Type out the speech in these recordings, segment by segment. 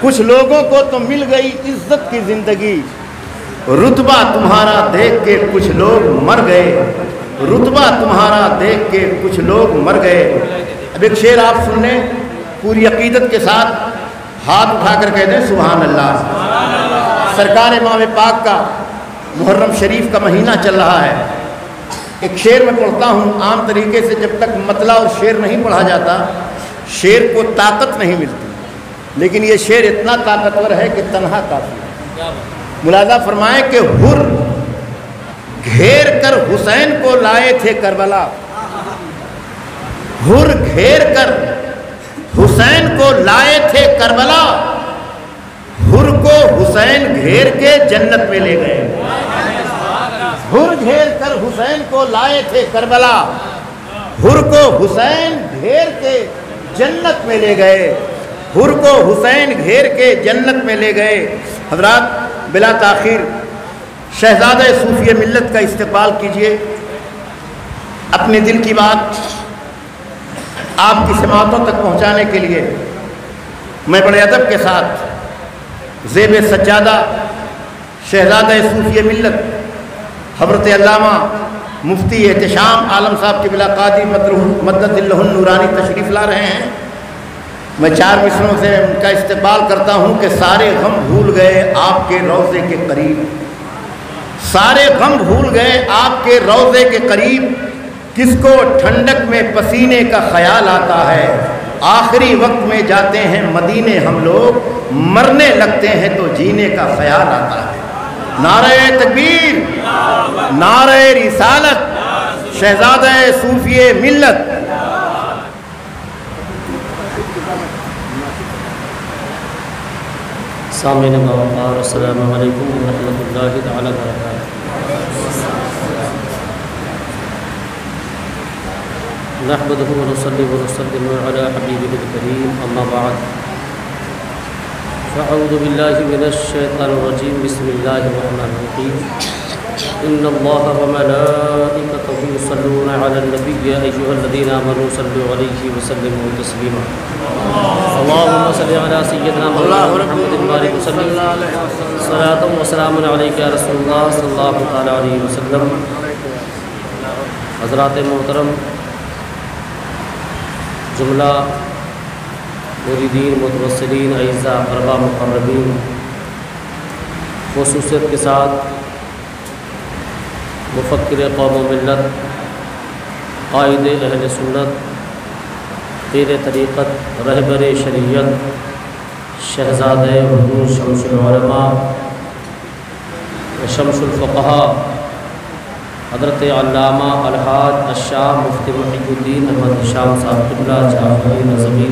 کچھ لوگوں کو تو مل گئی عزت کی زندگی، رتبہ تمہارا دیکھ کے کچھ لوگ مر گئے، رتبہ تمہارا دیکھ کے کچھ لوگ مر گئے۔ اب ایک شعر آپ سن لیں پوری عقیدت کے ساتھ، ہاتھ اٹھا کر کہہ دیں سبحان اللہ۔ سرکار امام پاک کا محرم شریف کا مہینہ چل رہا ہے۔ ایک شعر میں پڑھتا ہوں، عام طریقے سے جب تک مطلع اور شعر نہیں پڑھا جاتا شعر کو طاقت نہیں ملتی، لیکن یہ شعر اتنا طاقتور ہے کہ تنہا کافی ہے۔ ملاحظہ فرمائیں کہ ہر گھیر کر حسین کو لائے تھے کربلا، ہر گھیر کر حسین کو لائے تھے کربلا، ہر کو حسین گھیر کے جنت میں لے گئے۔ ہر گھیر کر حسین کو لائے تھے کربلا، ہر کو حسین گھیر کے جنت میں لے گئے، ہر کو حسین گھیر کے جنت میں لے گئے۔ حضرات بلا تاخیر شہزادہ صوفی ملت کا استقبال کیجئے۔ اپنے دل کی بات آپ کی سماعتوں تک پہنچانے کے لیے میں بڑے ادب کے ساتھ زیب سجادہ شہزادہ صوفی ملت حضرت علامہ مفتی احتشام عالم صاحب کے بلا قادری مدد اللہ النورانی تشریف لا رہے ہیں۔ میں 4 مصروں سے ان کا استقبال کرتا ہوں کہ سارے غم بھول گئے آپ کے روضے کے قریب، سارے غم بھول گئے آپ کے روضے کے قریب، کس کو ٹھنڈک میں پسینے کا خیال آتا ہے، آخری وقت میں جاتے ہیں مدینے ہم لوگ، مرنے لگتے ہیں تو جینے کا خیال آتا ہے۔ نعرہ تکبیر، نعرہ رسالت، شہزادہ صوفی ملت۔ سامعین وقار السلام علیکم ورحمۃ اللہ تعالی وبرکاتہ۔ نحمدہ ونصلی ونسلم علی حبیبہ الکریم، اما بعد فاعوذ باللہ من الشیطان الرجیم، بسم اللہ الرحمن الرحیم۔ ان اللہ وملائکتہ یصلون علی النبی یا ایھا الذین آمنوا صلوا علیہ وسلموا تسلیما۔ اللہم صل علی سیدنا محمد وبارک وسلم، صلاۃ و سلام علیک یا رسول اللہ صلی اللہ تعالی علیہ وسلم۔ حضرات محترم، جملہ مریدین، متوسلین، اعزاء، اقرباء، مقربین، خصوصیت کے ساتھ مفکر قوم و ملت، قائد اہل سنت، پیر طریقت، رہبر شریعت، شہزادہ حضور شمس العلماء و شمس الفقہاء، حضرت علامہ الحاج الشاہ مفتی محی الدین احمد شام صاحب قبلہ جعفری نظمی،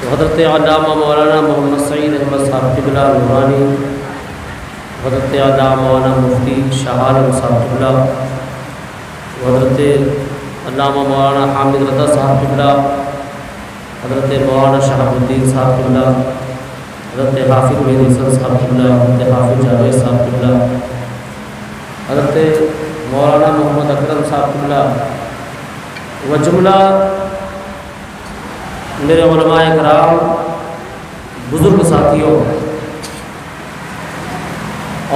حضرت علامہ مولانا محمد سعید احمد صاحب قبلہ نورانی، حضرت علامہ مولانا مفتی شاہ عالم صاحب قبلہ، حضرت علامہ مولانا حامد رضا صاحب قبلہ، حضرت مولانا شہاب الدین صاحب قبلہ، حضرت حافظ مہدی حسن صاحب قبلہ، حضرت حافظ جاوید صاحب قبلہ، حضرت مولانا محمد اکرم صاحب قبلہ و جملہ میرے علماء کرام، بزرگ ساتھیوں،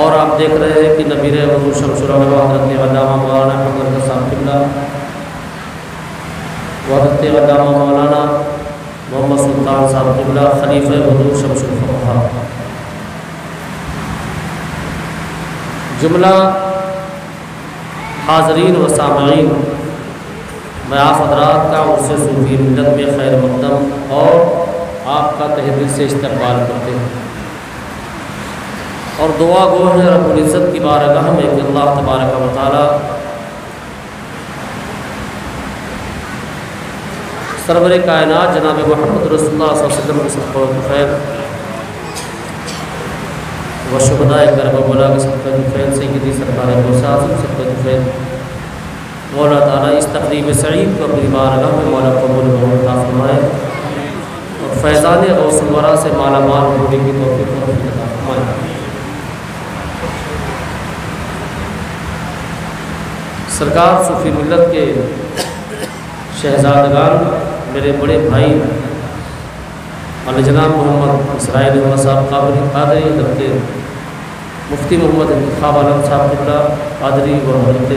اور آپ دیکھ رہے ہیں کہ نبیر حضور شمس العلماء حضرت علامہ مولانا محمد رضا صاحب قبلہ و حضرت علامہ مولانا محمد سلطان صاحب قبلہ خلیفہ حضور شمس الفقہاء، جملہ حاضرین و سامعین، میں آپ حضرات کا عرص صوفی ملت میں خیر مقدم اور آپ کا تہ دل سے استقبال کرتے ہیں، اور دعا گو ہے رب العزت کی بارگاہ میں کہ اللہ تبارک و تعالی سرور کائنات جناب محمد رسول اللہ صلی اللہ علیہ وسلم کے صدقہ و خیر و شہدائے کربلا کے صدقہ و خیر، سیدی سرکار غوث اعظم صدقہ و خیر، مولا تعالیٰ اس تقریب سعید کو اپنی بارگاہ میں مولا قبول و عطا فرمائے، اور فیضان غوث الورا سے مالا مال ہونے کی توفیق عطا فرمائے۔ سرکار صوفی ملت کے شہزادگان، میرے بڑے بھائی اور جناب محمد اسرائیل احمد صاحب قادری، حضرت مفتی محمد انتخاب عالم صاحب قبلہ قادری، اور حضرت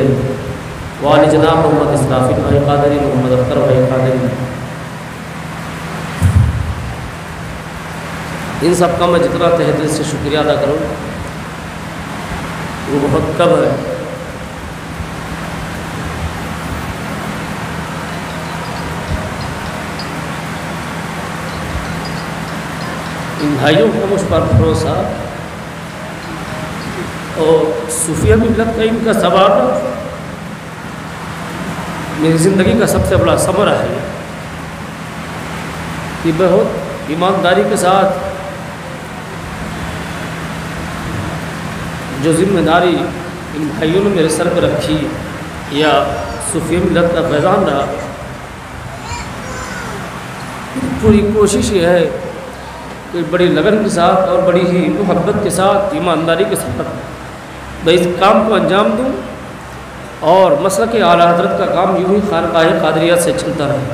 والی جناب محمد اسرافیل بھائی قادری، محمد اختر بھائی قادری، ان سب کا میں جتنا تہ دل سے شکریہ ادا کروں وہ بہت کم ہے۔ ان بھائیوں کا مجھ پر بھروسہ اور صوفیہ ملت کا ان کا ثبات میری زندگی کا سب سے بڑا ثمرہ ہے کہ بہت ایمانداری کے ساتھ جو ذمہ داری ان بھائیوں نے میرے سر پہ رکھی یا صوفیہ ملت کا فیضان رہا، پوری کوشش یہ ہے کہ بڑی لگن کے ساتھ اور بڑی ہی محبت کے ساتھ ایمانداری کے ساتھ میں اس کام کو انجام دوں اور مسلک اعلیٰ حضرت کا کام یوں ہی خانقاہ قادریہ سے چلتا رہے۔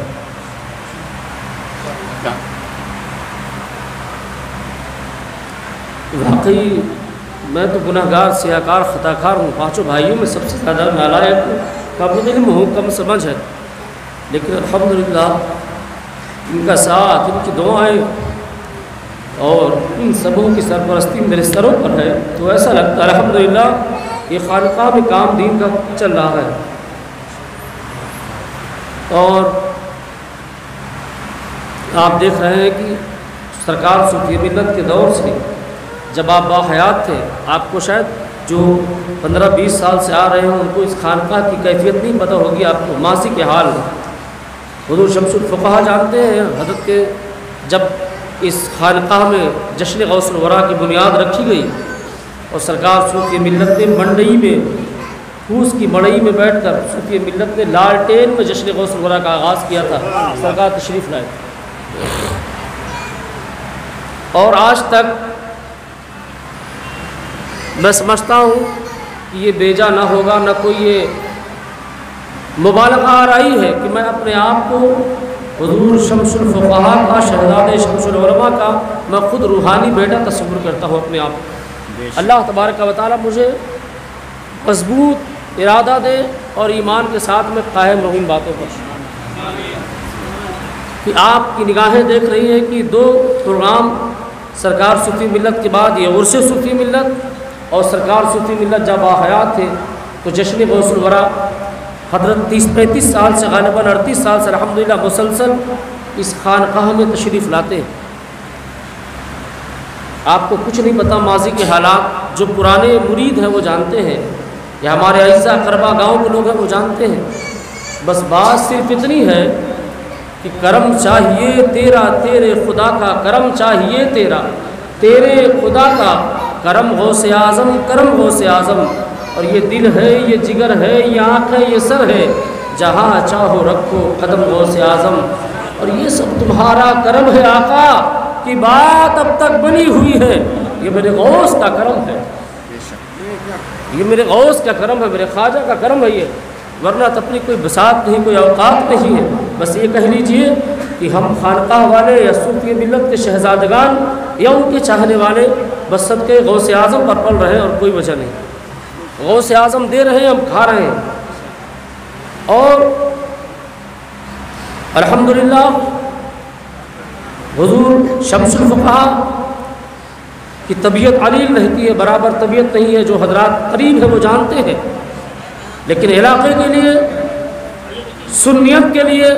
واقعی میں تو گناہ گار، سیاہ کار، خطا کار ہوں، پانچوں بھائیوں میں سب سے زیادہ نالائق ہوں، کم علم ہوں، کم سمجھ ہے، لیکن الحمدللہ ان کا ساتھ، ان کی دعائیں اور ان سبوں کی سرپرستی میرے سروں پر ہے، تو ایسا لگتا ہے الحمدللہ یہ خانقاہ میں کام دین کا چل رہا ہے۔ اور آپ دیکھ رہے ہیں کہ سرکار صوفیہ ملت کے دور سے جب آپ باحیات تھے، آپ کو شاید جو 15-20 سال سے آ رہے ہیں ان کو اس خانقاہ کی کیفیت نہیں پتہ ہوگی، آپ کو ماضی کے حال حضور شمس الفقہا جانتے ہیں حضرت کے جب اس خانقاہ میں جشن غوث الورا کی بنیاد رکھی گئی اور سرکار صوفیہ ملت نے منڈئی میں پھوس کی مڑئی میں بیٹھ کر صوفیہ ملت نے لالٹین میں جشن غوث الورا کا آغاز کیا تھا، سرکار تشریف لائے اور آج تک میں سمجھتا ہوں کہ یہ بیجا نہ ہوگا، نہ کوئی یہ مبالغہ آ رہی ہے کہ میں اپنے آپ کو حضور شمس الفقہا کا، شہزادے شمس العلماء کا میں خود روحانی بیٹا تصور کرتا ہوں اپنے آپ کو۔ اللہ تبارک و تعالیٰ مجھے مضبوط ارادہ دے اور ایمان کے ساتھ میں قائم رہوں ان باتوں پر کہ آپ کی نگاہیں دیکھ رہی ہیں کہ 2 پروگرام سرکار صوفی ملت کے بعد یہ عرس صوفی ملت اور سرکار صوفی ملت جب حیات تھے تو جشن غوث الورا حضرت 30-35 سال سے غالباً 38 سال سے الحمدللہ مسلسل اس خانقاہ میں تشریف لاتے ہیں۔ آپ کو کچھ نہیں پتہ ماضی کے حالات، جو پرانے مرید ہیں وہ جانتے ہیں یا ہمارے اعزا قربا گاؤں کے لوگ ہیں وہ جانتے ہیں، بس بات صرف اتنی ہے کہ کرم چاہیے تیرا تیرے خدا کا، کرم چاہیے تیرا تیرے خدا کا، کرم غوث اعظم، کرم غوث اعظم، اور یہ دل ہے، یہ جگر ہے، یہ آنکھ ہے، یہ سر ہے، جہاں چاہو رکھو قدم غوث اعظم، اور یہ سب تمہارا کرم ہے آقا کی بات اب تک بنی ہوئی ہے، یہ میرے غوث کا کرم ہے، یہ میرے غوث کا کرم ہے، میرے خواجہ کا کرم ہے یہ، ورنہ تو اپنی کوئی بساط نہیں، کوئی اوقات نہیں ہے۔ بس یہ کہہ لیجئے کہ ہم خانقاہ والے یا صوفی ملت کے شہزادگان یا ان کے چاہنے والے بس صدقے غوث اعظم پر پل رہے ہیں اور کوئی وجہ نہیں، غوث اعظم دے رہے ہیں، ہم کھا رہے ہیں۔ اور الحمدللہ حضور شمس الفقہا کی طبیعت علیل رہتی ہے، برابر طبیعت نہیں ہے، جو حضرات قریب ہیں وہ جانتے ہیں، لیکن علاقے کے لیے، سنیت کے لیے،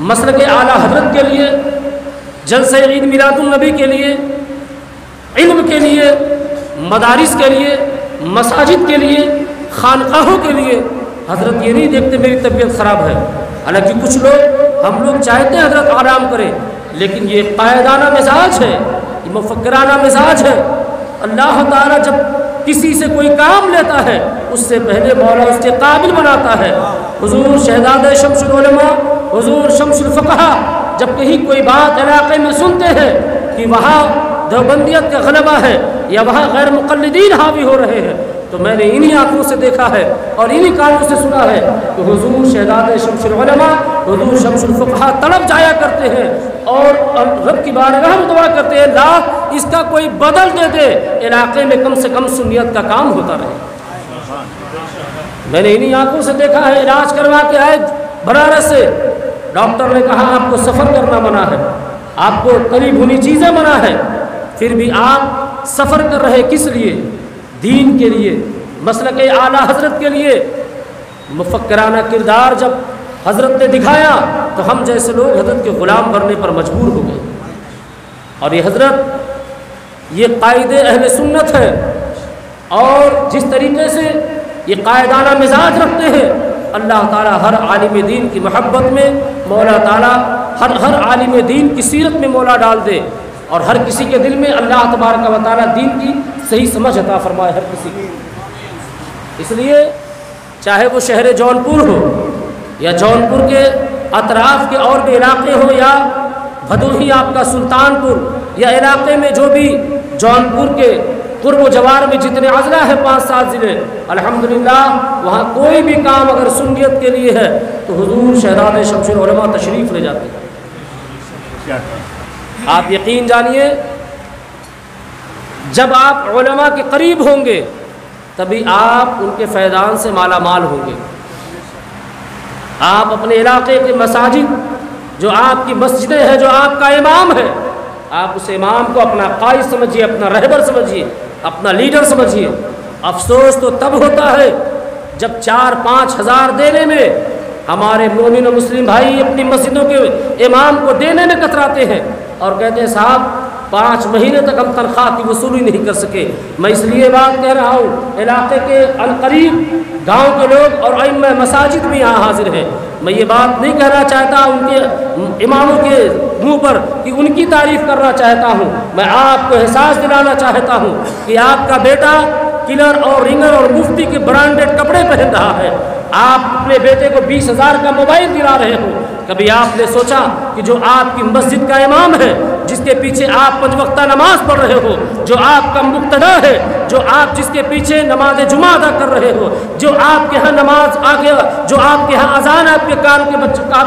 مسلک اعلیٰ حضرت کے لیے، جلسہ عید میلاد النبی کے لیے، علم کے لیے، مدارس کے لیے، مساجد کے لیے، خانقاہوں کے لیے حضرت یہ نہیں دیکھتے میری طبیعت خراب ہے، حالانکہ کچھ لوگ، ہم لوگ چاہتے ہیں حضرت آرام کریں، لیکن یہ قائدانہ مزاج ہے، یہ مفکرانہ مزاج ہے۔ اللہ تعالیٰ جب کسی سے کوئی کام لیتا ہے اس سے پہلے مولا اس کے قابل بناتا ہے۔ حضور شہزادہ شمس العلماء، حضور شمس الفقہا جب کہیں کوئی بات علاقے میں سنتے ہیں کہ وہاں دیوبندیت کا غلبہ ہے یا وہاں غیر مقلدین حاوی ہو رہے ہیں، تو میں نے انہی آنکھوں سے دیکھا ہے اور انہی کانوں سے سنا ہے کہ حضور شہزاد شمس العلماء حضور شمس الفقہاء تڑپ جایا کرتے ہیں اور رب کی بارگاہ میں دعا کرتے ہیں اللہ اس کا کوئی بدل دے دے، علاقے میں کم سے کم سنیت کا کام ہوتا رہے۔ میں نے انہی آنکھوں سے دیکھا ہے، علاج کروا کے آئے بنارس سے، ڈاکٹر نے کہا آپ کو سفر کرنا منع ہے، آپ کو قریب ہونی چیزیں منع ہے، پھر بھی آپ سفر کر رہے کس لیے؟ دین کے لیے، مسلک اعلیٰ حضرت کے لیے۔ مفکرانہ کردار جب حضرت نے دکھایا تو ہم جیسے لوگ حضرت کے غلام بننے پر مجبور ہو گئے، اور یہ حضرت یہ قائد اہل سنت ہے، اور جس طریقے سے یہ قائدانہ مزاج رکھتے ہیں، اللہ تعالیٰ ہر عالم دین کی محبت میں مولا تعالیٰ ہر عالم دین کی سیرت میں مولا ڈال دے، اور ہر کسی کے دل میں اللہ تبارک و تعالیٰ دین کی صحیح سمجھ عطا فرمائے ہر کسی کی۔ اس لیے چاہے وہ شہر جونپور ہو یا جونپور کے اطراف کے اور بھی علاقے ہوں، یا بھدوہی آپ کا سلطان پور، یا علاقے میں جو بھی جونپور کے قرب و جوار میں جتنے اضلاع ہیں 5-7 ضلع، الحمدللہ وہاں کوئی بھی کام اگر سنیت کے لیے ہے تو حضور شہزاد شمس العلماء تشریف لے جاتے ہیں۔ آپ یقین جانیے جب آپ علماء کے قریب ہوں گے تبھی آپ ان کے فیضان سے مالا مال ہوں گے۔ آپ اپنے علاقے کے مساجد، جو آپ کی مسجدیں ہیں، جو آپ کا امام ہے، آپ اس امام کو اپنا قائد سمجھیے، اپنا رہبر سمجھیے، اپنا لیڈر سمجھیے۔ افسوس تو تب ہوتا ہے جب 4-5 ہزار دینے میں ہمارے مومن و مسلم بھائی اپنی مسجدوں کے امام کو دینے میں کتراتے ہیں اور کہتے ہیں صاحب 5 مہینے تک ہم تنخواہ کی وصولی نہیں کر سکے۔ میں اس لیے بات کہہ رہا ہوں، علاقے کے عنقریب گاؤں کے لوگ اور ائمہ مساجد بھی یہاں حاضر ہیں، میں یہ بات نہیں کہنا چاہتا ان کے اماموں کے منہ پر کہ ان کی تعریف کرنا چاہتا ہوں، میں آپ کو احساس دلانا چاہتا ہوں کہ آپ کا بیٹا کلر اور رنگر اور مفتی کے برانڈڈ کپڑے پہن رہا ہے، آپ اپنے بیٹے کو 20,000 کا موبائل دلا رہے ہو۔ کبھی آپ نے سوچا کہ جو آپ کی مسجد کا امام ہے، جس کے پیچھے آپ 5 وقتہ نماز پڑھ رہے ہو، جو آپ کا مقتدا ہے، جو آپ جس کے پیچھے نماز جمعہ ادا کر رہے ہو، جو آپ کے ہاں نماز آگے، جو آپ کے ہاں اذان آپ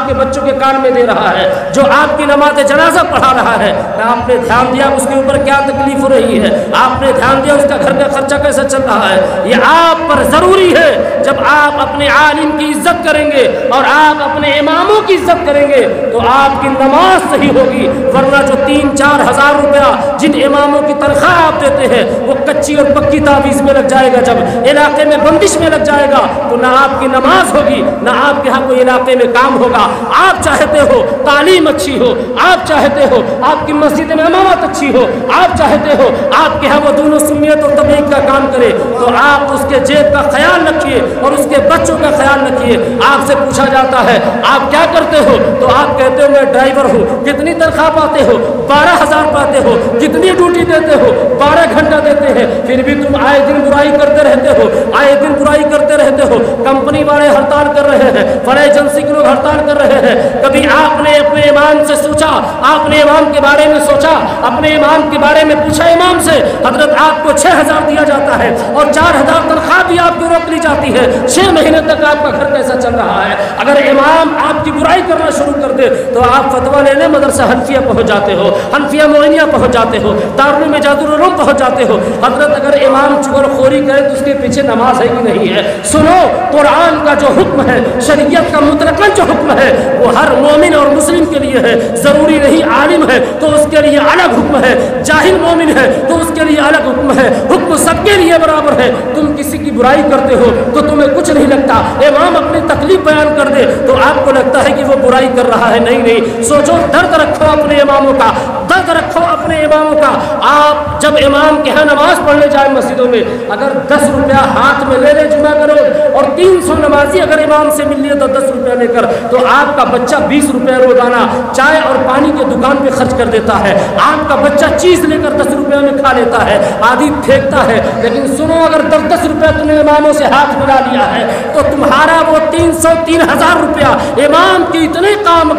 کے بچوں کے کان میں دے رہا ہے، جو آپ کی نماز جنازہ پڑھا رہا ہے، آپ نے دھیان دیا اس کے اوپر کیا تکلیف ہو رہی ہے، آپ نے دھیان دیا اس کا گھر کا خرچہ کیسے چل رہا ہے۔ یہ آپ پر ضروری ہے جب آپ اپنے عالم کی عزت کریں گے اور آپ اپنے اماموں کی عزت کریں گے تو آپ کی نماز صحیح ہوگی، ورنہ جو 3-4 ہزار روپیہ جن اماموں کی تنخواہ آپ دیتے ہیں وہ کچی اور پکی تعویذ میں لگ جائے گا، جب علاقے میں بندش میں لگ جائے گا تو نہ آپ کی نماز ہوگی، نہ آپ کے ہاں کوئی علاقے میں کام ہوگا۔ آپ چاہتے ہو تعلیم اچھی ہو، آپ چاہتے ہو آپ کی مسجد میں امامت اچھی ہو، آپ چاہتے ہو آپ کے ہاں وہ دونوں سنیت اور تبلیغ کا کام کرے، تو آپ اس کے جیب کا خیال رکھیے اور اس کے بچوں کا خیال رکھیے۔ آپ سے پوچھا جاتا ہے آپ کیا کرتے ہو تو آپ کہتے ہو میں ڈرائیور ہوں۔ کتنی تنخواہ پاتے ہو؟ 12,000 پاتے ہو۔ کتنی ڈیوٹی دیتے ہو؟ 12 گھنٹہ دیتے ہیں، پھر بھی تم آئے دن برائی کرتے رہتے ہو، آئے دن برائی کرتے رہتے ہو۔ کمپنی والے ہڑتال کر رہے ہیں، فلاں ایجنسی کے لوگ ہڑتال کر رہے ہیں۔ کبھی آپ نے اپنے امام سے سوچا، آپ نے امام کے بارے میں سوچا، اپنے امام کے بارے میں پوچھا امام سے، حضرت آپ کو 6,000 دیا جاتا ہے اور 4,000 تنخواہ بھی آپ کو روک لی جاتی ہے، 6 مہینے تک آپ کا گھر کیسا چل رہا ہے؟ اگر امام آپ کی برائی کرنا شروع کر دے تو آپ فتویٰ لینے مدرسہ حنفیہ پہنچ جاتے ہو، حنفیہ معینیہ پہنچ جاتے ہو، دارالعلوم اجازت العلوم پہنچ جاتے ہو۔ حضرت اگر امام چغل خوری کرے تو اس کے پیچھے نماز ہے کہ نہیں ہے؟ سنو، قرآن کا جو حکم ہے، شریعت کا مطلقاً جو حکم ہے وہ ہر مومن اور مسلم کے لیے ہے، ضروری نہیں عالم ہے تو اس کے لیے الگ حکم ہے، جاہل مومن ہے تو اس کے لیے الگ حکم ہے، حکم سب کے لیے برابر ہے۔ تم کسی کی برائی کرتے ہو تو تمہیں کچھ نہیں لگتا، امام اپنی تکلیف بیان کر دے تو آپ کو لگتا ہے کہ وہ برائی کر رہا ہے۔ نہیں، سوچو، درد رکھو اپنے اماموں کا، درد رکھو اپنے اماموں کا۔ آپ جب امام کے ہاں نماز پڑھنے جائیں مسجدوں میں، اگر 10 روپیہ ہاتھ میں لے لے جمعہ کرو اور 300 نمازی اگر امام سے مل لیے تو 10 روپیہ لے کر، تو آپ کا بچہ 20 روپیہ روزانہ چائے اور پانی کے دکان پہ خرچ کر دیتا ہے۔ آپ کا بچہ چیز لے کر 10 روپیہ میں کھا لیتا ہے، آدھی پھینکتا ہے۔ لیکن سنو، اگر 10 روپیہ تم نے اماموں سے ہاتھ ملا لیا ہے تو تمہارا وہ 300-3,000 روپیہ امام کی اتنے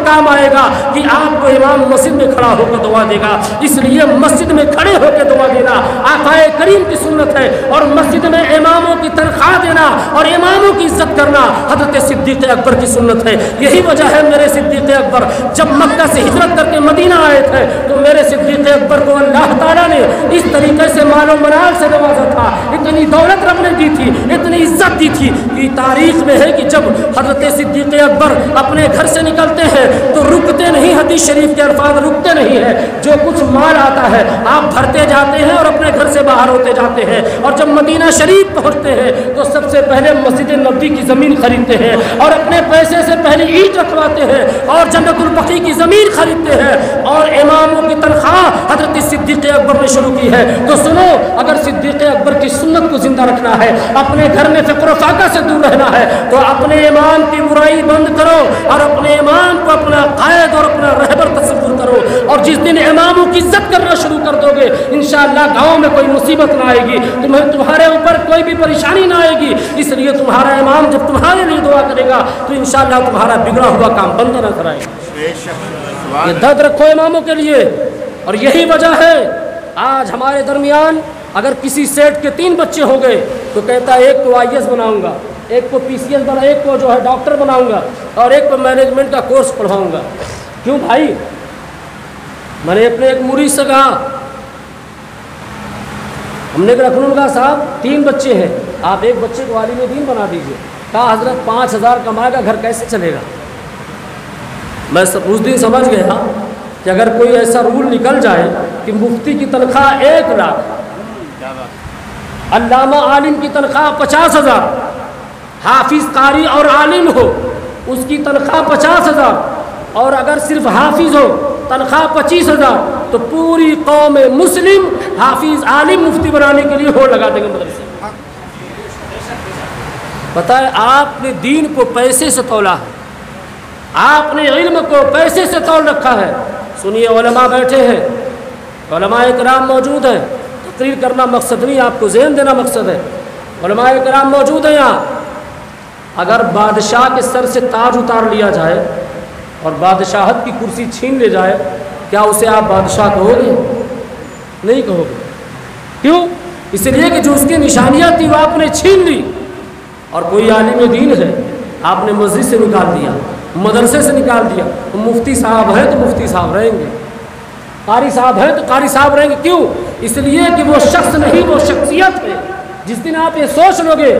کام آئے گا کہ آپ کو امام مسجد میں کھڑا ہو کر دعا دعا دے گا. اس لیے مسجد میں کھڑے ہو کے دعا دینا آقا کریم کی سنت ہے, اور مسجد میں اماموں کی تنخواہ دینا اور اماموں کی عزت کرنا حضرت صدیق اکبر کی سنت ہے. یہی وجہ ہے میرے صدیق اکبر جب مکہ سے ہجرت کر کے مدینہ آئے تھے تو میرے صدیق اکبر کو اللہ تعالیٰ نے اس طریقے سے مال و منال سے نوازا تھا, اتنی دولت رب نے دی تھی, اتنی عزت دی تھی کہ تاریخ میں ہے کہ جب حضرت صدیق اکبر اپنے گھر سے نکلتے ہیں تو رکتے نہیں, حدیث شریف کے الفاظ رکتے نہیں ہیں, جو کچھ مال آتا ہے آپ بھرتے جاتے ہیں اور اپنے گھر سے باہر ہوتے جاتے ہیں. اور جب مدینہ شریف پہنچتے ہیں تو سب سے پہلے مسجد نبوی کی زمین خریدتے ہیں اور اپنے پیسے سے پہلے اینٹ رکھواتے ہیں اور جنت البقیع کی زمین خریدتے ہیں, اور اماموں کی تنخواہ حضرت صدیق اکبر نے شروع کی ہے. تو سنو, اگر صدیق اکبر کی سنت کو زندہ رکھنا ہے, اپنے گھر میں فقر و فاقہ سے دور رہنا ہے, تو اپنے امام کی برائی بند کرو اور اپنے امام کو اپنا قائد اور اپنا رہبر تصور کرو. اور جس دن اماموں کی عزت کرنا شروع کر دو گے انشاءاللہ گاؤں میں کوئی مصیبت نہ آئے گی, تمہارے اوپر کوئی بھی پریشانی نہ آئے گی. اس لیے تمہارا امام جب تمہارے لیے دعا کرے گا تو انشاءاللہ تمہارا بگڑا ہوا کام بند نظر آئے گا. یہ درد رکھو اماموں کے لیے. اور یہی وجہ ہے آج ہمارے درمیان اگر کسی سیٹ کے 3 بچے ہو گئے تو کہتا ہے ایک کو IAS بناؤں گا, ایک کو PCS بنا, ایک کو جو ہے ڈاکٹر بناؤں گا, اور ایک کو مینجمنٹ کا کورس پڑھاؤں گا. کیوں بھائی؟ میں نے اپنے ایک مرید سے کہا, ہم نے رکھنون کا صاحب 3 بچے ہیں, آپ ایک بچے کو عالم دین بنا دیجئے. کہا حضرت 5000 کمائے گا, گھر کیسے چلے گا؟ میں اس دن سمجھ گیا کہ اگر کوئی ایسا رول نکل جائے کہ مفتی کی تنخواہ 1 لاکھ, علامہ عالم کی تنخواہ 50,000, حافظ قاری اور عالم ہو اس کی تنخواہ 50,000, اور اگر صرف حافظ ہو تنخواہ 25,000, تو پوری قوم مسلم حافظ عالم مفتی بنانے کے لیے ہو لگا دیں گے مدرسے. بتائیں, آپ نے دین کو پیسے سے تولا ہے, آپ نے علم کو پیسے سے تول رکھا ہے. سنیے, علماء بیٹھے ہیں, علماء کرام موجود ہیں, تقریر کرنا مقصد نہیں, آپ کو ذہن دینا مقصد ہے. علماء کرام موجود ہیں یہاں. اگر بادشاہ کے سر سے تاج اتار لیا جائے اور بادشاہت کی کرسی چھین لے جائے, کیا اسے آپ بادشاہ کہو گے؟ نہیں کہو گے. کیوں؟ اس لیے کہ جو اس کی نشانیاں تھی وہ آپ نے چھین لی. اور کوئی عالم دین ہے, آپ نے مسجد سے نکال دیا, مدرسے سے نکال دیا. مفتی صاحب ہیں تو مفتی صاحب رہیں گے, قاری صاحب ہیں تو قاری صاحب رہیں گے. کیوں؟ اس لیے کہ وہ شخص نہیں, وہ شخصیت ہے. جس دن آپ یہ سوچ لو گے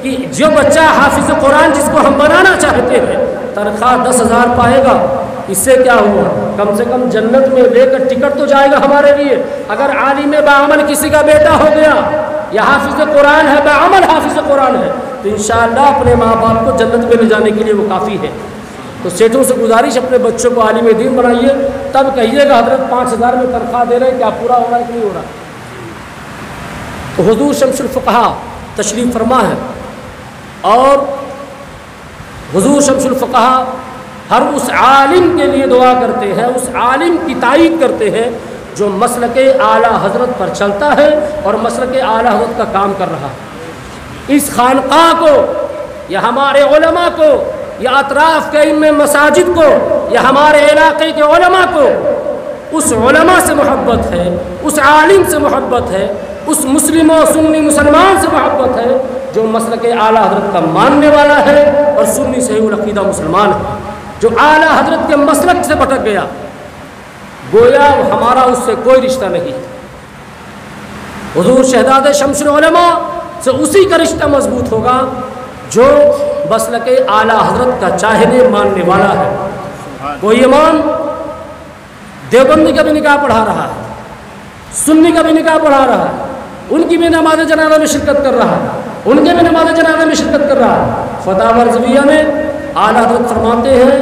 کہ جو بچہ حافظ قرآن جس کو ہم بنانا چاہتے ہیں تنخواہ 10,000 پائے گا, اس سے کیا ہوا؟ کم سے کم جنت میں لے کر ٹکٹ تو جائے گا ہمارے لیے. اگر عالم باعمل کسی کا بیٹا ہو گیا یا حافظ قرآن ہے, باعمل حافظ قرآن ہے, تو انشاءاللہ اپنے ماں باپ کو جنت میں لے جانے کے لیے وہ کافی ہے. تو سیٹوں سے گزارش, اپنے بچوں کو عالم دین بنائیے, تب کہیے گا حضرت 5,000 میں تنخواہ دے رہے ہیں, کیا پورا ہو رہا ہے کہ نہیں ہو رہا. تو حضور شمس الفقہا تشریف فرما ہے, اور حضور شمس الفقہا ہر اس عالم کے لیے دعا کرتے ہیں, اس عالم کی تائید کرتے ہیں جو مسلک اعلیٰ حضرت پر چلتا ہے اور مسلک اعلیٰ حضرت کا کام کر رہا ہے. اس خانقاہ کو یا ہمارے علماء کو یا اطراف کے ان میں مساجد کو یا ہمارے علاقے کے علماء کو اس علماء سے محبت ہے, اس عالم سے محبت ہے, اس مسلم و سنی مسلمان سے محبت ہے جو مسلک اعلیٰ حضرت کا ماننے والا ہے اور سنی صحیح العقیدہ مسلمان ہے. جو اعلیٰ حضرت کے مسلک سے بھٹک گیا گویا ہمارا اس سے کوئی رشتہ نہیں. حضور شہزادہ شمس العلماء سے اسی کا رشتہ مضبوط ہوگا جو مسلک اعلیٰ حضرت کا چاہنے ماننے والا ہے. کوئی امام دیوبندی کا بھی نکاح پڑھا رہا ہے, سنی کا بھی نکاح پڑھا رہا ہے, ان کی بھی نماز جنازہ میں شرکت کر رہا ہے, ان کے بھی نماز جنازہ میں شرکت کر رہا ہے. فتح رضویہ میں اعلیٰ حضرت فرماتے ہیں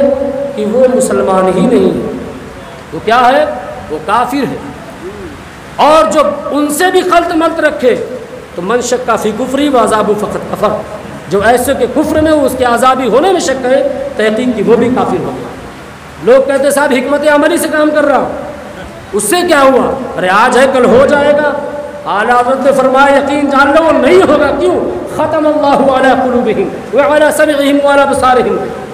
کہ وہ مسلمان ہی نہیں ہے, وہ کیا ہے؟ وہ کافر ہے. اور جو ان سے بھی خلط ملط رکھے تو من شک فی کفری و عذاب فقط کفر, جو ایسے کے کفر میں اس کے عذابی ہونے میں شک ہے تحقیق کی وہ بھی کافر ہو گیا. لوگ کہتے صاحب حکمت عملی سے کام کر رہا ہوں, اس سے کیا ہوا؟ ارے آج ہے کل ہو جائے گا. اعلیٰ حضرت نے فرمایا یقین جان لو وہ نہیں ہوگا. کیوں؟ ختم اللہ علی قلوبہم وعلی سمعہم وعلی ابصارہم,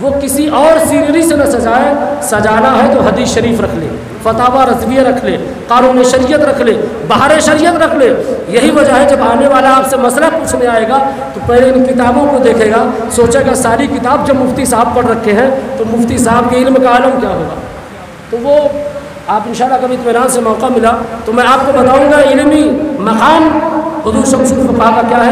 وہ کسی اور سینری سے نہ سجائے، سجانا ہے تو حدیث شریف رکھ لے، فتاوی رضویہ رکھ لے، قانون شریعت رکھ لے، بہار شریعت رکھ لے۔ یہی وجہ ہے جب آنے والا آپ سے مسئلہ پوچھنے آئے گا تو پہلے ان کتابوں کو دیکھے گا، سوچے گا ساری کتاب جب مفتی صاحب پڑھ رکھے ہیں تو مفتی صاحب کے علم کا عالم کیا ہوگا۔ تو وہ آپ انشاءاللہ کبھی اطمینان سے موقع ملا تو میں آپ کو بتاؤں گا علمی مقام حضور شمس الفقہاء کا کیا ہے۔